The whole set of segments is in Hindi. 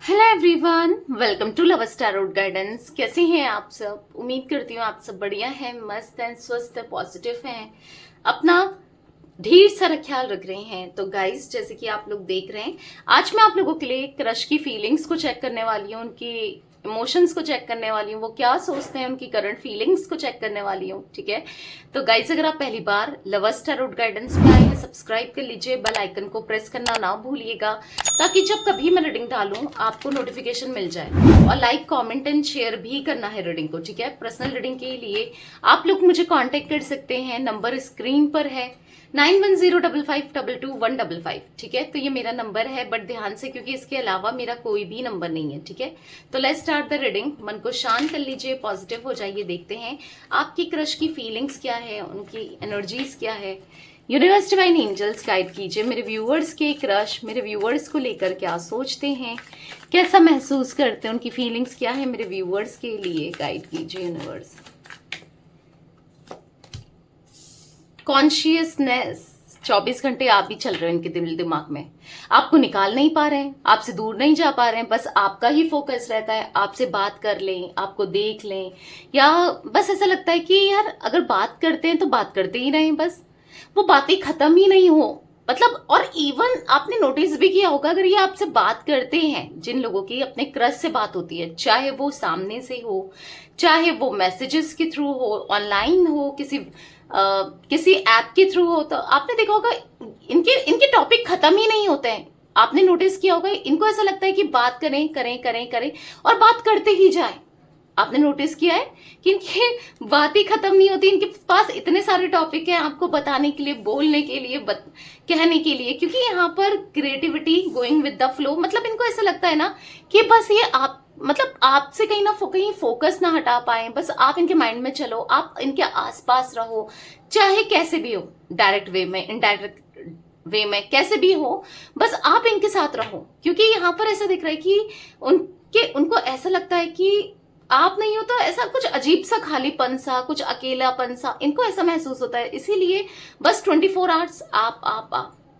Hello everyone, welcome to love's tarot guidance. कैसे हैं आप सब? उम्मीद करती हूँ आप सब बढ़िया हैं, मस्त हैं, स्वस्थ हैं, पॉजिटिव हैं, अपना ढेर सारा ख्याल रख रहे हैं। तो गाइस, जैसे कि आप लोग देख रहे हैं, आज मैं आप लोगों के लिए क्रश की फीलिंग्स को चेक करने वाली हूँ, उनकी इमोशंस को चेक करने वाली हूँ, वो क्या सोचते हैं, उनकी करंट फीलिंग्स को चेक करने वाली हूँ। ठीक है, तो गाइस, अगर आप पहली बार लवर्स टैरोट गाइडेंस में आए हैं, सब्सक्राइब कर लीजिए, बेल आइकन को प्रेस करना ना भूलिएगा, ताकि जब कभी मैं रीडिंग डालूं आपको नोटिफिकेशन मिल जाए। और लाइक, कमेंट एंड शेयर भी करना है रीडिंग को। ठीक है, पर्सनल रीडिंग के लिए आप लोग मुझे कांटेक्ट कर सकते हैं, नंबर स्क्रीन पर है 9105522155। ठीक है, तो ये मेरा नंबर है, बट ध्यान से, क्योंकि इसके अलावा मेरा कोई भी नंबर नहीं है। ठीक है, तो लेट्स स्टार्ट द रीडिंग। मन को शांत कर लीजिए, पॉजिटिव हो जाइए। देखते हैं आपकी क्रश की फीलिंग्स क्या है, उनकी एनर्जीज क्या है। यूनिवर्स डिवाइन एंजल्स गाइड कीजिए मेरे व्यूअर्स के क्रश, मेरे व्यूअर्स को लेकर क्या सोचते हैं, कैसा महसूस करते हैं, उनकी फीलिंग्स क्या है मेरे व्यूअर्स के लिए। गाइड कीजिए यूनिवर्स। कॉन्शियसनेस 24 घंटे आप ही चल रहे हो इनके दिल दिमाग में, आपको निकाल नहीं पा रहे हैं, आपसे दूर नहीं जा पा रहे हैं, बस आपका ही फोकस रहता है, आपसे बात कर लें, आपको देख लें, या बस ऐसा लगता है कि यार अगर बात करते हैं तो बात करते ही रहें, बस वो बातें खत्म ही नहीं हो। मतलब, और इवन आपने नोटिस भी किया होगा, अगर ये आपसे बात करते हैं, जिन लोगों की अपने क्रश से बात होती है, चाहे वो सामने से हो, चाहे वो मैसेजेस के थ्रू हो, ऑनलाइन हो, किसी ऐप के थ्रू हो, तो आपने देखा होगा इनके इनके टॉपिक खत्म ही नहीं होते हैं। आपने नोटिस किया होगा, इनको ऐसा लगता है कि बात करें करें करें करें और बात करते ही जाए। आपने नोटिस किया है कि इनकी बात ही खत्म नहीं होती, इनके पास इतने सारे टॉपिक हैं आपको बताने के लिए, बोलने के लिए, कहने के लिए, क्योंकि यहाँ पर creativity, going with the flow. मतलब इनको ऐसा लगता है ना कि बस ये आप, मतलब आपसे कहीं फोकस ना हटा पाए, बस आप इनके माइंड में चलो, आप इनके आसपास रहो, चाहे कैसे भी हो, डायरेक्ट वे में, इनडायरेक्ट वे में, कैसे भी हो, बस आप इनके साथ रहो। क्योंकि यहाँ पर ऐसा दिख रहा है कि उनको ऐसा लगता है कि आप नहीं हो तो ऐसा कुछ अजीब सा खालीपन सा, कुछ अकेलापन सा इनको ऐसा महसूस होता है। इसीलिए बस 24 आवर्स आप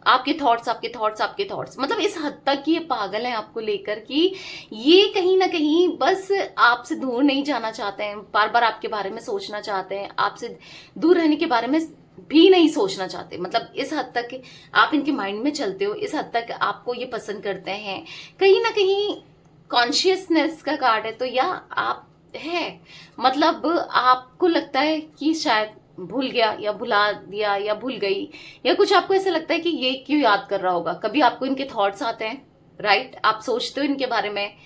आपके थॉट्स, आपके थॉट्स, आपके थॉट्स, मतलब इस हद तक ये पागल हैं आपको लेकर कि ये कहीं ना कहीं बस आपसे दूर नहीं जाना चाहते हैं, बार बार आपके बारे में सोचना चाहते हैं, आपसे दूर रहने के बारे में भी नहीं सोचना चाहते। मतलब इस हद तक आप इनके माइंड में चलते हो, इस हद तक आपको ये पसंद करते हैं। कहीं ना कहीं कॉन्शियसनेस का कार्ड है, तो या आप है, मतलब आपको लगता है कि शायद भूल गया, या भुला दिया, या भूल गई, या कुछ आपको ऐसा लगता है कि ये क्यों याद कर रहा होगा। कभी आपको इनके थॉट्स आते हैं, राइट, आप सोचते हो इनके बारे में,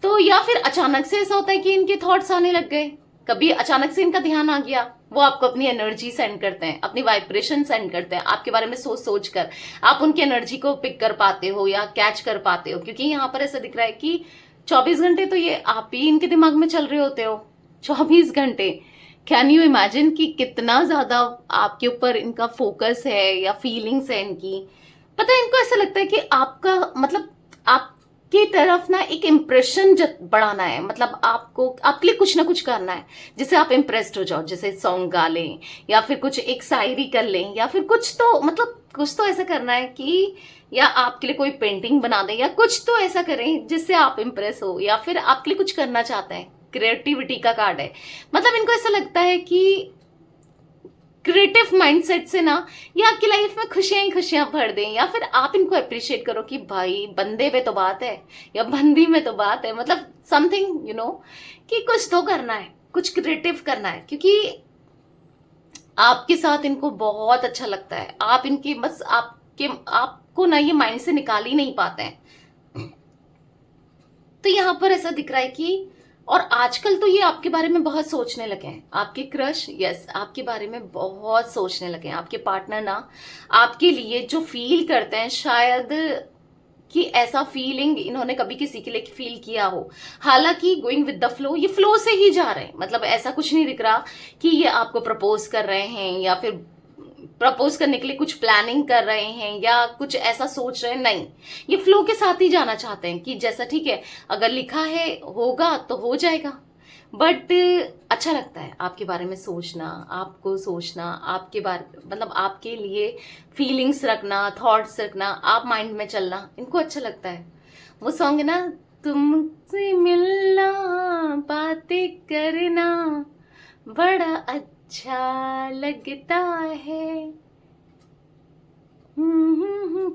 तो या फिर अचानक से ऐसा होता है कि इनके थॉट्स आने लग गए, कभी अचानक से इनका ध्यान आ गया, वो आपको अपनी एनर्जी सेंड करते हैं, अपनी वाइब्रेशन सेंड करते हैं, आपके बारे में सोच सोच कर आप उनकी एनर्जी को पिक कर पाते हो या कैच कर पाते हो। क्योंकि यहाँ पर ऐसा दिख रहा है कि 24 घंटे तो ये आप ही इनके दिमाग में चल रहे होते हो। 24 घंटे, कैन यू इमेजिन कि कितना ज्यादा आपके ऊपर इनका फोकस है या फीलिंग्स है इनकी। पता है, इनको ऐसा लगता है कि आपका, मतलब आपकी तरफ ना एक इम्प्रेशन बढ़ाना है, मतलब आपको आपके लिए कुछ ना कुछ करना है जिससे आप इम्प्रेस्ड हो जाओ, जैसे सॉन्ग गा लें, या फिर कुछ एक शायरी कर लें, या फिर कुछ तो, मतलब कुछ तो ऐसा करना है कि, या आपके लिए कोई पेंटिंग बना दें, या कुछ तो ऐसा करें जिससे आप इम्प्रेस हो, या फिर आपके लिए कुछ करना चाहते हैं। क्रिएटिविटी का कार्ड है, मतलब इनको ऐसा लगता है कि क्रिएटिव माइंडसेट से ना ये आपकी लाइफ में खुशियां ही खुशियां भर दें, या फिर आप इनको अप्रिशिएट करो कि भाई बंदे में तो बात है, या बंदी में तो बात है, मतलब समथिंग कि कुछ तो करना है, कुछ क्रिएटिव करना है। क्योंकि आपके साथ इनको बहुत अच्छा लगता है, आप इनके बस आपको ना ये माइंड से निकाल ही नहीं पाते हैं। तो यहाँ पर ऐसा दिख रहा है कि, और आजकल तो ये आपके बारे में बहुत सोचने लगे हैं, आपके क्रश, यस, आपके बारे में बहुत सोचने लगे हैं। आपके पार्टनर ना आपके लिए जो फील करते हैं, शायद कि ऐसा फीलिंग इन्होंने कभी किसी के लिए फील किया हो। हालांकि गोइंग विद द फ्लो, ये फ्लो से ही जा रहे हैं, मतलब ऐसा कुछ नहीं दिख रहा कि ये आपको प्रपोज कर रहे हैं, या फिर प्रपोज करने के लिए कुछ प्लानिंग कर रहे हैं, या कुछ ऐसा सोच रहे हैं, नहीं, ये फ्लो के साथ ही जाना चाहते हैं कि जैसा ठीक है, अगर लिखा है होगा तो हो जाएगा। बट अच्छा लगता है आपके बारे में सोचना, आपको सोचना, आपके बारे, मतलब आपके लिए फीलिंग्स रखना, थॉट्स रखना, आप माइंड में चलना, इनको अच्छा लगता है। वो सॉन्ग है ना, तुमसे मिलना, बातें करना बड़ा अच्छा लगता है।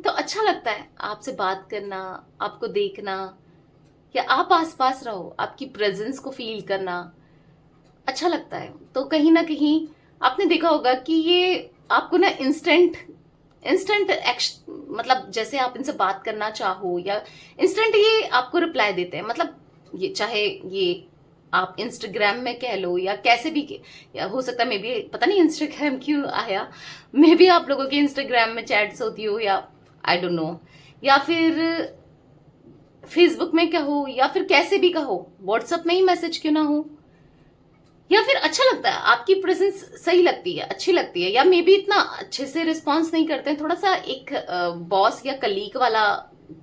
तो अच्छा लगता है आपसे बात करना, आपको देखना, या आप आसपास रहो, आपकी प्रेजेंस को फील करना अच्छा लगता है। तो कहीं ना कहीं आपने देखा होगा कि ये आपको ना इंस्टेंट इंस्टेंट एक्शन, मतलब जैसे आप इनसे बात करना चाहो या इंस्टेंट ये आपको रिप्लाई देते हैं। मतलब ये चाहे ये आप इंस्टाग्राम में कह लो या कैसे भी या हो सकता है, मे बी पता नहीं इंस्टाग्राम क्यों आया, मे बी आप लोगों के इंस्टाग्राम में चैट्स होती हो या आई डोंट नो, या फिर फेसबुक में कहो या फिर कैसे भी कहो, व्हाट्सएप में ही मैसेज क्यों ना हो, या फिर अच्छा लगता है आपकी प्रेजेंस, सही लगती है, अच्छी लगती है। या मे बी इतना अच्छे से रिस्पॉन्स नहीं करते हैं, थोड़ा सा एक बॉस या कलीग वाला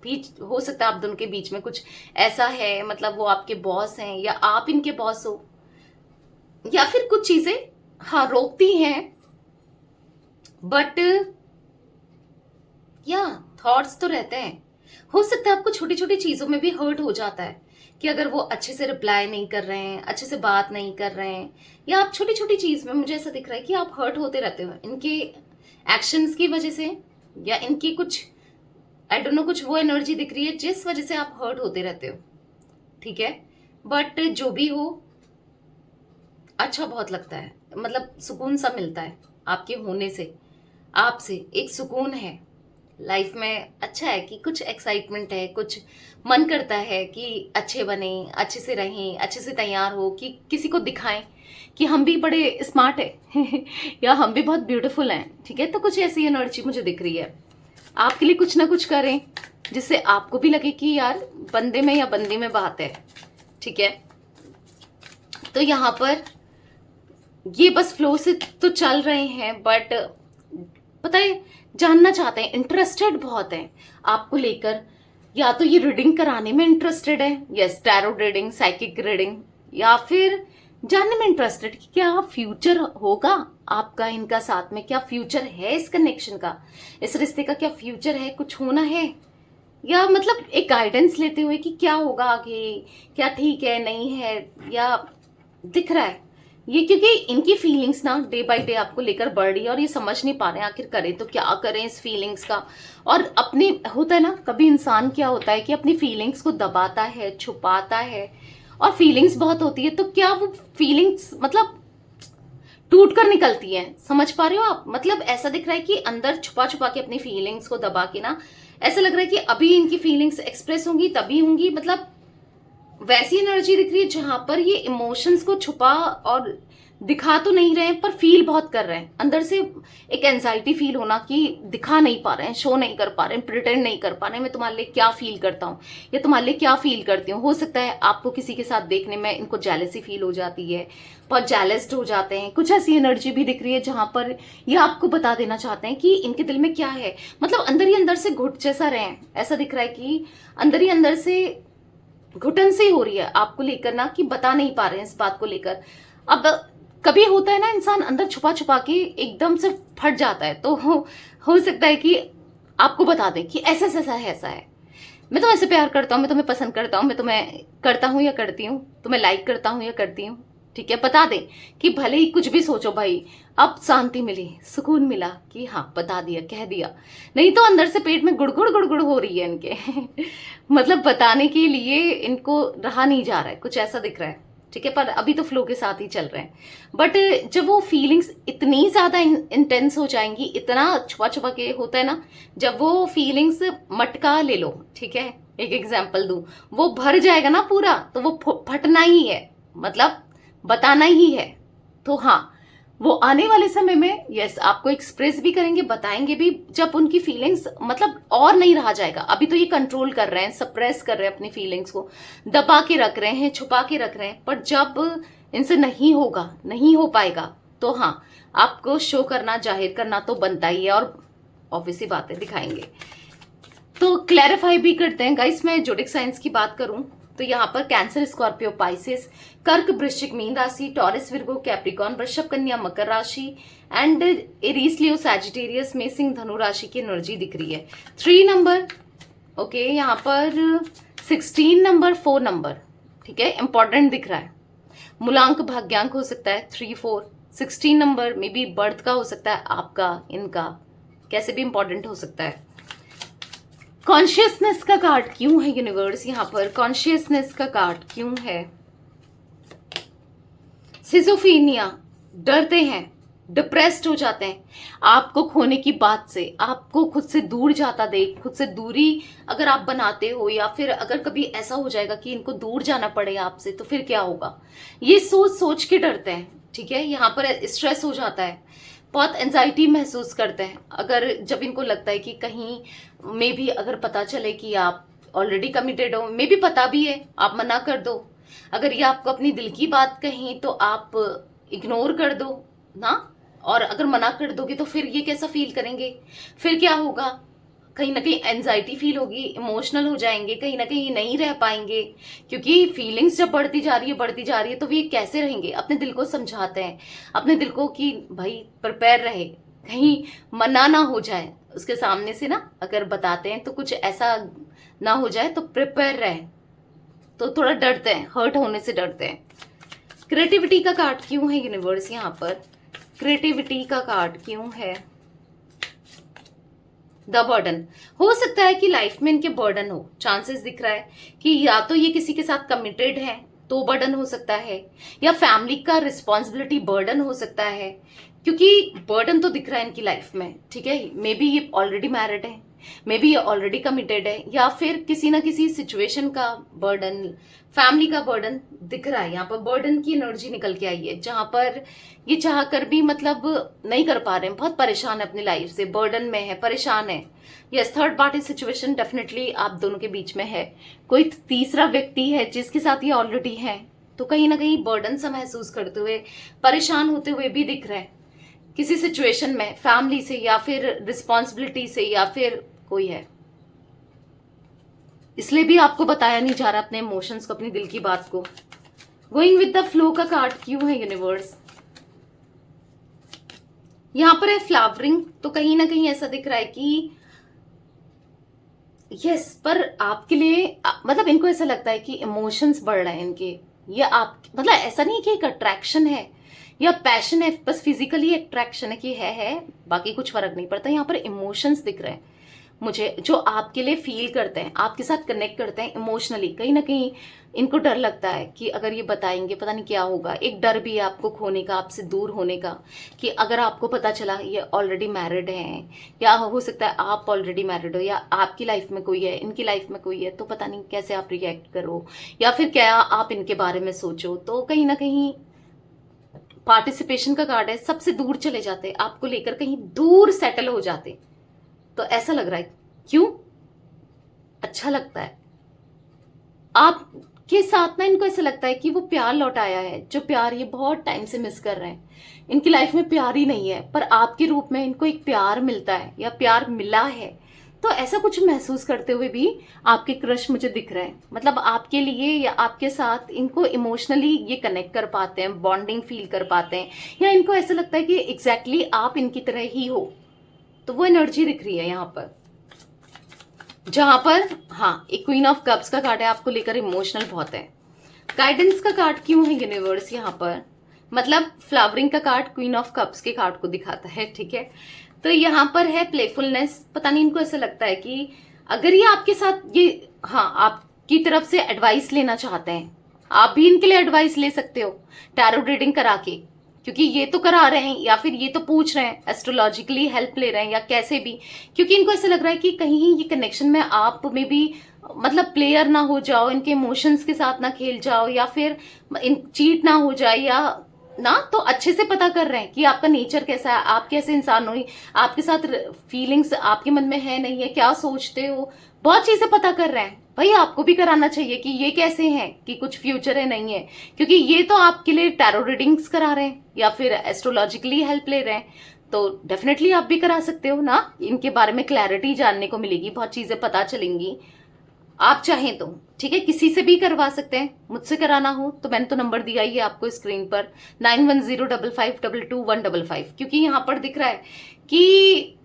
भी हो सकता है आप दोनों के बीच में कुछ ऐसा है, मतलब वो आपके बॉस हैं या आप इनके बॉस हो, या फिर कुछ चीजें हाँ रोकती हैं, बट या थॉट्स तो रहते हैं। हो सकता है आपको छोटी छोटी चीजों में भी हर्ट हो जाता है कि अगर वो अच्छे से रिप्लाई नहीं कर रहे हैं, अच्छे से बात नहीं कर रहे हैं, या आप छोटी छोटी चीज में मुझे ऐसा दिख रहा है कि आप हर्ट होते रहते हो इनके एक्शंस की वजह से, या इनकी कुछ आई डोंट नो कुछ वो एनर्जी दिख रही है जिस वजह से आप हर्ट होते रहते हो। ठीक है, बट जो भी हो अच्छा बहुत लगता है, मतलब सुकून सा मिलता है आपके होने से, आपसे एक सुकून है लाइफ में। अच्छा है कि कुछ एक्साइटमेंट है, कुछ मन करता है कि अच्छे बने, अच्छे से रहें, अच्छे से तैयार हो, कि किसी को दिखाएं कि हम भी बड़े स्मार्ट है या हम भी बहुत ब्यूटीफुल हैं। ठीक है, तो कुछ ऐसी एनर्जी मुझे दिख रही है। आपके लिए कुछ ना कुछ करें जिससे आपको भी लगे कि यार बंदे में या बंदी में बात है। ठीक है, तो यहाँ पर ये बस फ्लो से तो चल रहे हैं, बट पता है जानना चाहते हैं, इंटरेस्टेड बहुत हैं आपको लेकर। या तो ये रीडिंग कराने में इंटरेस्टेड है, yes tarot reading, psychic reading, या फिर जानने में इंटरेस्टेड कि क्या फ्यूचर होगा आपका इनका साथ में, क्या फ्यूचर है इस कनेक्शन का, इस रिश्ते का क्या फ्यूचर है, कुछ होना है, या मतलब एक गाइडेंस लेते हुए कि क्या होगा आगे, क्या ठीक है नहीं है, या दिख रहा है ये। क्योंकि इनकी फीलिंग्स ना डे बाय डे आपको लेकर बढ़ रही है और ये समझ नहीं पा रहे हैं आखिर करें तो क्या करें इस फीलिंग्स का। और अपने होता है ना कभी इंसान क्या होता है कि अपनी फीलिंग्स को दबाता है, छुपाता है, और फीलिंग्स बहुत होती है, तो क्या वो फीलिंग्स मतलब टूट कर निकलती है। समझ पा रहे हो आप, मतलब ऐसा दिख रहा है कि अंदर छुपा छुपा के अपनी फीलिंग्स को दबा के ना, ऐसा लग रहा है कि अभी इनकी फीलिंग्स एक्सप्रेस होंगी तभी होंगी, मतलब वैसी एनर्जी दिख रही है जहां पर ये इमोशंस को छुपा और दिखा तो नहीं रहे हैं पर फील बहुत कर रहे हैं अंदर से। एक एंजाइटी फील होना कि दिखा नहीं पा रहे हैं, शो नहीं कर पा रहे हैं, प्रिटेंड नहीं कर पा रहे हैं मैं तुम्हारे लिए क्या फील करता हूँ या तुम्हारे लिए क्या फील करती हूँ। हो सकता है आपको किसी के साथ देखने में इनको जेलसी फील हो जाती है, बहुत जेलस्ड हो जाते हैं। कुछ ऐसी एनर्जी भी दिख रही है जहां पर ये आपको बता देना चाहते हैं कि इनके दिल में क्या है, मतलब अंदर ही अंदर से घुट जैसा रहे हैं। ऐसा दिख रहा है कि अंदर ही अंदर से घुटन से हो रही है आपको लेकर ना, कि बता नहीं पा रहे हैं इस बात को लेकर। अब कभी होता है ना इंसान अंदर छुपा छुपा के एकदम से फट जाता है, तो हो सकता है कि आपको बता दें कि ऐसा ऐसा है, ऐसा है, मैं तुम्हें ऐसे प्यार करता हूँ, मैं तुम्हें पसंद करता हूँ, मैं तुम्हें करता हूँ या करती हूँ, तुम्हें लाइक करता हूँ या करती हूँ। ठीक है, बता दें कि भले ही कुछ भी सोचो भाई, अब शांति मिली, सुकून मिला कि हाँ बता दिया, कह दिया। नहीं तो अंदर से पेट में गुड़गुड़ गुड़गुड़ हो रही है इनके मतलब बताने के लिए इनको रहा नहीं जा रहा है, कुछ ऐसा दिख रहा है। ठीक है, पर अभी तो फ्लो के साथ ही चल रहे हैं। बट जब वो फीलिंग्स इतनी ज्यादा इंटेंस हो जाएंगी, इतना छुपा छुपा के होता है ना, जब वो फीलिंग्स मटका ले लो, ठीक है एक एग्जाम्पल दूं, वो भर जाएगा ना पूरा, तो वो फटना ही है, मतलब बताना ही है। तो हाँ, वो आने वाले समय में यस आपको एक्सप्रेस भी करेंगे, बताएंगे भी, जब उनकी फीलिंग्स मतलब और नहीं रहा जाएगा। अभी तो ये कंट्रोल कर रहे हैं, सप्रेस कर रहे हैं अपनी फीलिंग्स को, दबा के रख रहे हैं, छुपा के रख रहे हैं, पर जब इनसे नहीं होगा, नहीं हो पाएगा, तो हाँ आपको शो करना, जाहिर करना तो बनता ही है, और ऑब्वियसली बातें दिखाएंगे। तो क्लैरिफाई भी करते हैं गाइस। मैं जोडिक साइंस की बात करूं तो यहाँ पर कैंसर, स्कॉर्पियो, पाइसेस, कर्क, वृश्चिक, मीन राशि, टॉरस, विर्गो, कैप्रिकॉन, वृषभ, कन्या, मकर राशि एंड एरीज, लियो, सैजिटेरियस में सिंह, धनु राशि की एनर्जी दिख रही है। 3 नंबर ओके, यहाँ पर 16 नंबर, 4 नंबर, ठीक है, इंपॉर्टेंट दिख रहा है। मूलांक भाग्यांक हो सकता है 3 4। 16 नंबर मे बी बर्थ का हो सकता है, आपका, इनका, कैसे भी इंपॉर्टेंट हो सकता है। कॉन्शियसनेस का कार्ड क्यों है यूनिवर्स यहाँ पर? कॉन्शियसनेस का कार्ड क्यों है? सिजोफीनिया, डरते हैं, डिप्रेस्ड हो जाते हैं आपको खोने की बात से, आपको खुद से दूर जाता देख, खुद से दूरी अगर आप बनाते हो, या फिर अगर कभी ऐसा हो जाएगा कि इनको दूर जाना पड़े आपसे, तो फिर क्या होगा, ये सोच सोच के डरते हैं, ठीक है। यहाँ पर स्ट्रेस हो जाता है, बहुत एंजाइटी महसूस करते हैं अगर जब इनको लगता है कि कहीं मे भी अगर पता चले कि आप ऑलरेडी कमिटेड हो, मे भी पता भी है, आप मना कर दो। अगर ये आपको अपनी दिल की बात कहें तो आप इग्नोर कर दो ना, और अगर मना कर दोगे तो फिर ये कैसा फील करेंगे, फिर क्या होगा, कहीं ना कहीं एंजाइटी फील होगी, इमोशनल हो जाएंगे, कहीं ना कहीं नहीं रह पाएंगे, क्योंकि फीलिंग्स जब बढ़ती जा रही है बढ़ती जा रही है, तो वे कैसे रहेंगे। अपने दिल को समझाते हैं, अपने दिल को कि भाई प्रिपेयर रहे, कहीं मना ना हो जाए उसके सामने से ना, अगर बताते हैं तो कुछ ऐसा ना हो जाए, तो प्रिपेयर रहे। तो थोड़ा डरते हैं, हर्ट होने से डरते हैं। क्रिएटिविटी का कार्ड क्यों है यूनिवर्स यहाँ पर? क्रिएटिविटी का कार्ड क्यों है? द बर्डन, हो सकता है कि लाइफ में इनके बर्डन हो, चांसेस दिख रहा है कि या तो ये किसी के साथ कमिटेड है तो बर्डन हो सकता है, या फैमिली का रिस्पॉन्सिबिलिटी बर्डन हो सकता है, क्योंकि बर्डन तो दिख रहा है इनकी लाइफ में, ठीक है। मे बी ये ऑलरेडी मैरिड है, मे बी ये ऑलरेडी कमिटेड है, या फिर किसी ना किसी सिचुएशन का बर्डन, फैमिली का बर्डन दिख रहा है। यहाँ पर बर्डन की एनर्जी निकल के आई है, जहां पर ये चाह कर भी मतलब नहीं कर पा रहे हैं, बहुत परेशान है अपनी लाइफ से, बर्डन में है, परेशान है। Yes, third party situation definitely आप दोनों के बीच में है, कोई तीसरा व्यक्ति है जिसके साथ ये ऑलरेडी है, तो कहीं ना कहीं बर्डन सा महसूस करते हुए, परेशान होते हुए भी दिख रहे हैं किसी सिचुएशन में, फैमिली से या फिर रिस्पॉन्सिबिलिटी से, या फिर कोई है, इसलिए भी आपको बताया नहीं जा रहा अपने इमोशंस को, अपनी दिल की बात को। गोइंग विद द फ्लो का कार्ड क्यों है यूनिवर्स? यहां पर है फ्लावरिंग, तो कहीं ना कहीं ऐसा दिख रहा है कि यस, पर आपके लिए मतलब इनको ऐसा लगता है कि इमोशंस बढ़ रहे हैं इनके, ये आप मतलब ऐसा नहीं कि एक अट्रैक्शन है या पैशन है, बस फिजिकली अट्रैक्शन है कि है, बाकी कुछ फर्क नहीं पड़ता। यहाँ पर इमोशंस दिख रहे हैं मुझे, जो आपके लिए फील करते हैं, आपके साथ कनेक्ट करते हैं इमोशनली। कहीं ना कहीं इनको डर लगता है कि अगर ये बताएंगे पता नहीं क्या होगा, एक डर भी है आपको खोने का, आपसे दूर होने का, कि अगर आपको पता चला ये ऑलरेडी मैरिड हैं, या हो सकता है आप ऑलरेडी मैरिड हो, या आपकी लाइफ में कोई है, इनकी लाइफ में कोई है, तो पता नहीं कैसे आप रिएक्ट करो, या फिर क्या आप इनके बारे में सोचो। तो कहीं ना कहीं पार्टिसिपेशन का कार्ड है, सबसे दूर चले जाते, आपको लेकर कहीं दूर सेटल हो जाते, तो ऐसा लग रहा है। क्यों? अच्छा लगता है आपके साथ ना, इनको ऐसा लगता है कि वो प्यार लौट आया है, जो प्यार ये बहुत टाइम से मिस कर रहे हैं। इनकी लाइफ में प्यार ही नहीं है, पर आपके रूप में इनको एक प्यार मिलता है या प्यार मिला है, तो ऐसा कुछ महसूस करते हुए भी आपके क्रश मुझे दिख रहे हैं, मतलब आपके लिए या आपके साथ इनको इमोशनली ये कनेक्ट कर पाते हैं, बॉन्डिंग फील कर पाते हैं, या इनको ऐसा लगता है कि एग्जैक्टली आप इनकी तरह ही हो, तो वो एनर्जी दिख रही है यहाँ पर। जहां पर हाँ, एक क्वीन ऑफ कप्स का कार्ड है, आपको लेकर इमोशनल बहुत है। गाइडेंस का कार्ड क्यों है यूनिवर्स यहाँ पर? मतलब फ्लावरिंग का कार्ड क्वीन ऑफ कप्स के कार्ड को दिखाता है, ठीक है। तो यहाँ पर है प्लेफुलनेस, पता नहीं इनको ऐसा लगता है कि अगर ये आपके साथ ये हाँ आपकी तरफ से एडवाइस लेना चाहते हैं, आप भी इनके लिए एडवाइस ले सकते हो टैरो रीडिंग करा के, क्योंकि ये तो करा रहे हैं, या फिर ये तो पूछ रहे हैं, एस्ट्रोलॉजिकली हेल्प ले रहे हैं, या कैसे भी, क्योंकि इनको ऐसा लग रहा है कि कहीं ये कनेक्शन में आप में भी मतलब प्लेयर ना हो जाओ, इनके इमोशंस के साथ ना खेल जाओ, या फिर चीट ना हो जाए, या ना, तो अच्छे से पता कर रहे हैं कि आपका नेचर कैसा है, आप कैसे इंसान हो, आपके साथ फीलिंग्स आपके मन में है नहीं है, क्या सोचते हो, बहुत चीजें पता कर रहे हैं। भाई आपको भी कराना चाहिए कि ये कैसे हैं, कि कुछ फ्यूचर है नहीं है, क्योंकि ये तो आपके लिए टैरो रीडिंग्स करा रहे हैं या फिर एस्ट्रोलॉजिकली हेल्प ले रहे हैं, तो डेफिनेटली आप भी करा सकते हो ना, इनके बारे में क्लैरिटी जानने को मिलेगी, बहुत चीजें पता चलेंगी, आप चाहें तो, ठीक है। किसी से भी करवा सकते हैं, मुझसे कराना हो तो मैंने तो नंबर दिया ही है आपको स्क्रीन पर, 9105522155, क्योंकि यहाँ पर दिख रहा है कि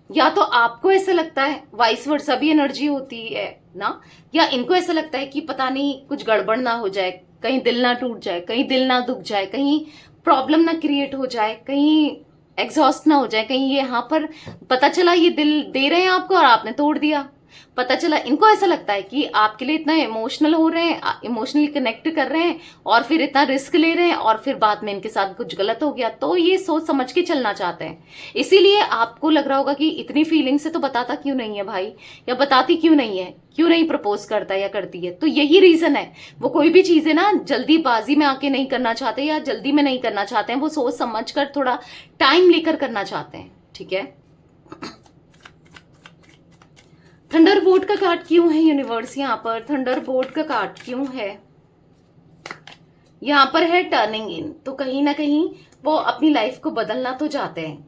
या तो आपको ऐसा लगता है, वाइस वर्सा भी एनर्जी होती है ना, या इनको ऐसा लगता है कि पता नहीं कुछ गड़बड़ ना हो जाए, कहीं दिल ना टूट जाए, कहीं दिल ना दुख जाए, कहीं प्रॉब्लम ना क्रिएट हो जाए, कहीं एग्जॉस्ट ना हो जाए, कहीं ये यहाँ पर पता चला ये दिल दे रहे हैं आपको और आपने तोड़ दिया। पता चला, इनको ऐसा लगता है कि आपके लिए इतना इमोशनल हो रहे हैं, इमोशनली कनेक्ट कर रहे हैं और फिर इतना रिस्क ले रहे हैं और फिर बाद में इनके साथ कुछ गलत हो गया, तो ये सोच समझ के चलना चाहते हैं। इसीलिए आपको लग रहा होगा कि इतनी फीलिंग से तो बताता क्यों नहीं है भाई, या बताती क्यों नहीं है, क्यों नहीं प्रपोज करता या करती है। तो यही रीजन है, वो कोई भी चीजें ना जल्दीबाजी में आके नहीं करना चाहते या जल्दी में नहीं करना चाहते हैं, वो सोच समझ कर थोड़ा टाइम लेकर करना चाहते हैं। ठीक है, थंडरबोल्ट का कार्ड क्यों है यूनिवर्स यहाँ पर? थंडरबोल्ट का कार्ड क्यों है यहाँ पर? है टर्निंग इन। तो कहीं ना कहीं वो अपनी लाइफ को बदलना तो चाहते हैं,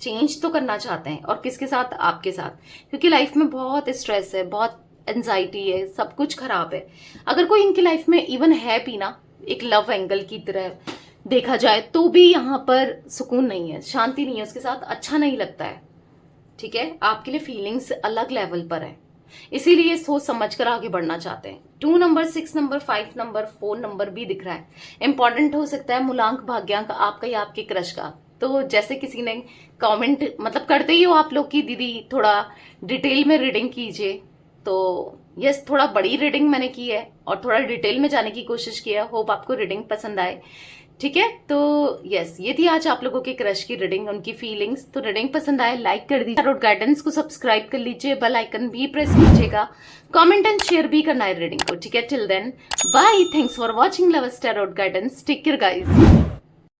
चेंज तो करना चाहते हैं, और किसके साथ? आपके साथ, क्योंकि लाइफ में बहुत स्ट्रेस है, बहुत एंजाइटी है, सब कुछ खराब है। अगर कोई इनकी लाइफ में इवन है भी ना, एक लव एंगल की तरह देखा जाए, तो भी यहाँ पर सुकून नहीं है, शांति नहीं है, उसके साथ अच्छा नहीं लगता है। ठीक है, आपके लिए फीलिंग्स अलग लेवल पर है, इसीलिए सोच समझ कर आगे बढ़ना चाहते हैं। 2 नंबर, 6 नंबर, 5 नंबर, 4 नंबर भी दिख रहा है। इंपॉर्टेंट हो सकता है मूलांक भाग्यांक आपका या आपके क्रश का। तो जैसे किसी ने कमेंट मतलब करते ही हो आप लोग की दीदी थोड़ा डिटेल में रीडिंग कीजिए, तो यस, थोड़ा बड़ी रीडिंग मैंने की है और थोड़ा डिटेल में जाने की कोशिश की है। होप आपको रीडिंग पसंद आए। ठीक है, तो यस, ये थी आज आप लोगों के क्रश की रीडिंग, उनकी फीलिंग्स। तो रीडिंग पसंद आए लाइक कर दीजिए, टैरोट गाइडेंस को सब्सक्राइब कर लीजिए, बेल आइकन भी प्रेस कीजिएगा, कमेंट एंड शेयर भी करना है रीडिंग को। ठीक है, till then bye, thanks for watching lovers tarot guidance, take care guys.